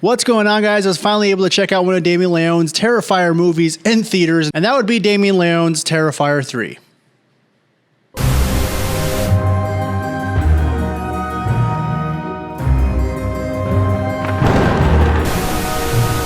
What's going on, guys? I was finally able to check out one of Damien Leone's Terrifier movies in theaters, and that would be Damien Leone's Terrifier 3.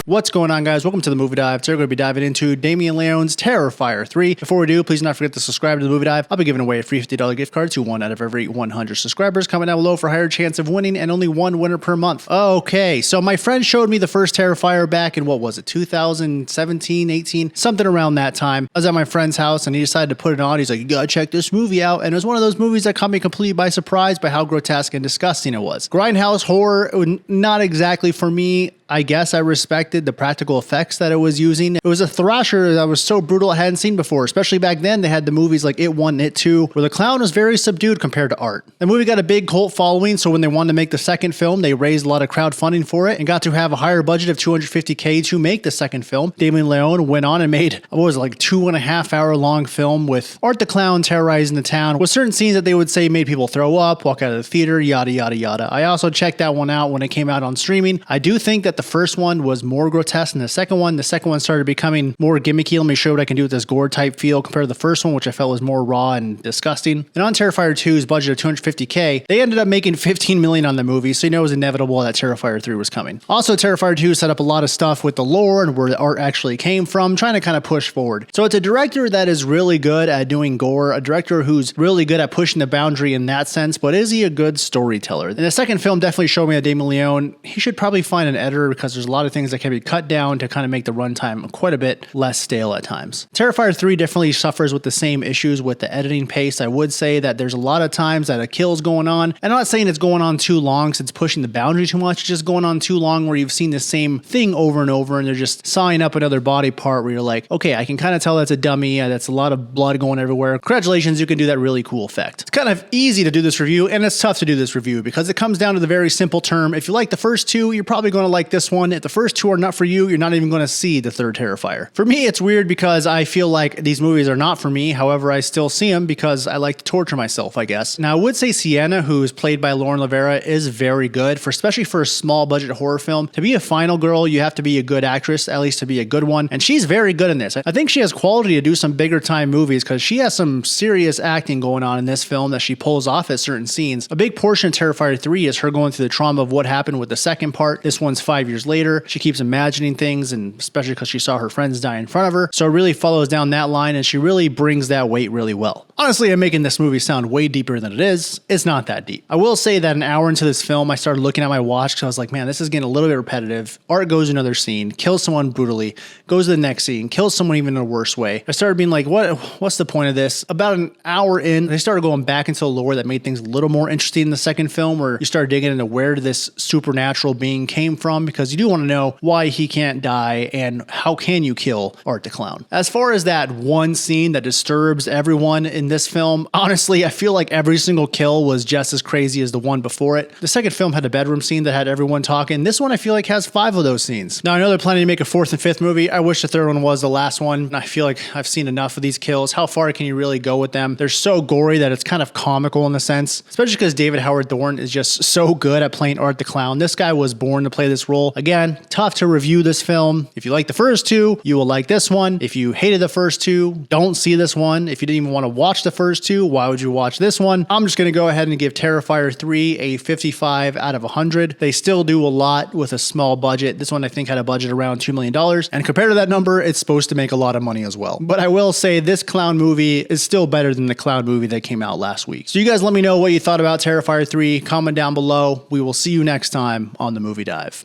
What's going on, guys? Welcome to the Movie Dive. Today we're going to be diving into Damien Leone's Terrifier 3. Before we do, please do not forget to subscribe to the Movie Dive. I'll be giving away a free $50 gift card to 1 out of every 100 subscribers. Comment down below for a higher chance of winning and only one winner per month. Okay, so my friend showed me the first Terrifier back in, what was it, 2017, 18? Something around that time. I was at my friend's house and he decided to put it on. He's like, you gotta check this movie out. And it was one of those movies that caught me completely by surprise by how grotesque and disgusting it was. Grindhouse horror, not exactly for me. I guess I respected the practical effects that it was using. It was a thrasher that was so brutal I hadn't seen before, especially back then. They had the movies like It 1 and It 2, where the clown was very subdued compared to art. The movie got a big cult following, so when they wanted to make the second film, they raised a lot of crowdfunding for it and got to have a higher budget of $250K to make the second film. Damien Leone went on and made, what was it, like 2.5 hour long film with Art the Clown terrorizing the town, with certain scenes that they would say made people throw up, walk out of the theater, yada, yada, yada. I also checked that one out when it came out on streaming. I do think that the first one was more grotesque than the second one. The second one started becoming more gimmicky. Let me show what I can do with this gore type feel compared to the first one, which I felt was more raw and disgusting. And on Terrifier 2's budget of $250K, they ended up making $15 million on the movie, so you know it was inevitable that Terrifier 3 was coming. Also, Terrifier 2 set up a lot of stuff with the lore and where the art actually came from, trying to kind of push forward. So it's a director that is really good at doing gore, a director who's really good at pushing the boundary in that sense, but is he a good storyteller? And the second film definitely showed me that Damien Leone, he should probably find an editor because there's a lot of things that can be cut down to kind of make the runtime quite a bit less stale at times. Terrifier 3 definitely suffers with the same issues with the editing pace. I would say that there's a lot of times that a kill's going on. And I'm not saying it's going on too long, since it's pushing the boundary too much. It's just going on too long where you've seen the same thing over and over and they're just sawing up another body part where you're like, okay, I can kind of tell that's a dummy. That's a lot of blood going everywhere. Congratulations, you can do that really cool effect. It's kind of easy to do this review, and it's tough to do this review because it comes down to the very simple term. If you like the first two, you're probably going to like this one. If the first two are not for you, you're not even going to see the third Terrifier. For me, it's weird because I feel like these movies are not for me. However, I still see them because I like to torture myself, I guess. Now, I would say Sienna, who is played by LaVera, is very good, especially for a small budget horror film. To be a final girl, you have to be a good actress, at least to be a good one. And she's very good in this. I think she has quality to do some bigger time movies because she has some serious acting going on in this film that she pulls off at certain scenes. A big portion of Terrifier 3 is her going through the trauma of what happened with the second part. This one's 5 years later. She keeps imagining things, and especially because she saw her friends die in front of her. So it really follows down that line, and she really brings that weight really well. Honestly, I'm making this movie sound way deeper than it is. It's not that deep. I will say that an hour into this film, I started looking at my watch because I was like, man, this is getting a little bit repetitive. Art goes to another scene, kills someone brutally, goes to the next scene, kills someone even in a worse way. I started being like, what's the point of this? About an hour in, they started going back into the lore that made things a little more interesting in the second film, where you start digging into where this supernatural being came from, because you do want to know why he can't die and how can you kill Art the Clown. As far as that one scene that disturbs everyone in this film, honestly, I feel like every single kill was just as crazy as the one before it. The second film had a bedroom scene that had everyone talking. This one I feel like has 5 of those scenes. Now, I know they're planning to make a 4th and 5th movie. I wish the 3rd one was the last one. I feel like I've seen enough of these kills. How far can you really go with them? They're so gory that it's kind of comical in a sense, especially because David Howard Thornton is just so good at playing Art the Clown. This guy was born to play this role. Again, tough to review this film. If you like the first two, you will like this one. If you hated the first two, don't see this one. If you didn't even want to watch the first two, why would you watch this one? I'm just going to go ahead and give Terrifier 3 a 55 out of 100. They still do a lot with a small budget. This one I think had a budget around $2 million. And compared to that number, it's supposed to make a lot of money as well. But I will say this clown movie is still better than the clown movie that came out last week. So you guys let me know what you thought about Terrifier 3. Comment down below. We will see you next time on the Movie Dive.